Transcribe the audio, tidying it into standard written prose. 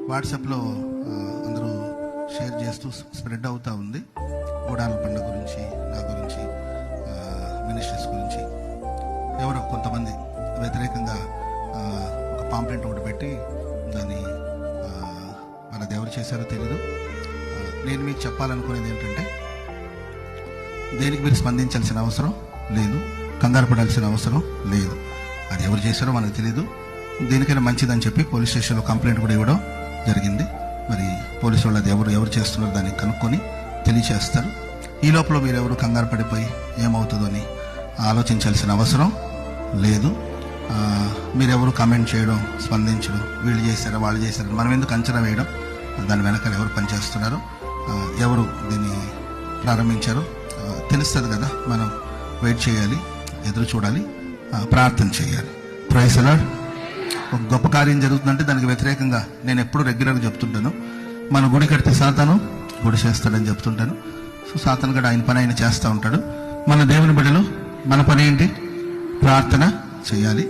వాట్సాప్లో అందరూ షేర్ చేస్తూ స్ప్రెడ్ అవుతూ ఉంది. గూడాల పండుగ గురించి, నా గురించి, మినిస్ట్రీస్ గురించి ఎవరో కొంతమంది వ్యతిరేకంగా ఒక పాంప్లెంట్ ఒకటి పెట్టి దాన్ని వాళ్ళది ఎవరు చేశారో తెలీదు. నేను మీకు చెప్పాలనుకునేది ఏంటంటే, దేనికి మీరు స్పందించాల్సిన అవసరం లేదు, కంగారు పడాల్సిన అవసరం లేదు. అది ఎవరు చేశారో మనకు తెలియదు. దీనికైనా మంచిదని చెప్పి పోలీస్ స్టేషన్లో కంప్లైంట్ కూడా ఇవ్వడం జరిగింది. మరి పోలీసు వాళ్ళు అది ఎవరు చేస్తున్నారో దాన్ని కనుక్కొని తెలియచేస్తారు. ఈ లోపల మీరు ఎవరు కంగారు పడిపోయి ఏమవుతుందో అని ఆలోచించాల్సిన అవసరం లేదు. మీరెవరు కామెంట్ చేయడం, స్పందించడం, వీళ్ళు చేశారా వాళ్ళు చేశారా, మనం ఎందుకు అంచనా వేయడం, దాని వెనకాల ఎవరు పనిచేస్తున్నారో, ఎవరు దీన్ని ప్రారంభించారో తెలుస్తుంది కదా. మనం వెయిట్ చేయాలి, ఎదురు చూడాలి, ప్రార్థన చేయాలి. Praise the Lord. ఒక గొప్ప కార్యం జరుగుతుందంటే దానికి వ్యతిరేకంగా నేను ఎప్పుడు రెగ్యులర్గా చెప్తుంటాను, మన గుడి కడితే సాతాను గుడి చేస్తాడని చెప్తుంటాను. సో సాతాను కూడా ఆయన పని ఆయన చేస్తూ ఉంటాడు. మన దేవుని బిడ్డలు మన పని ఏంటి? ప్రార్థన చేయాలి.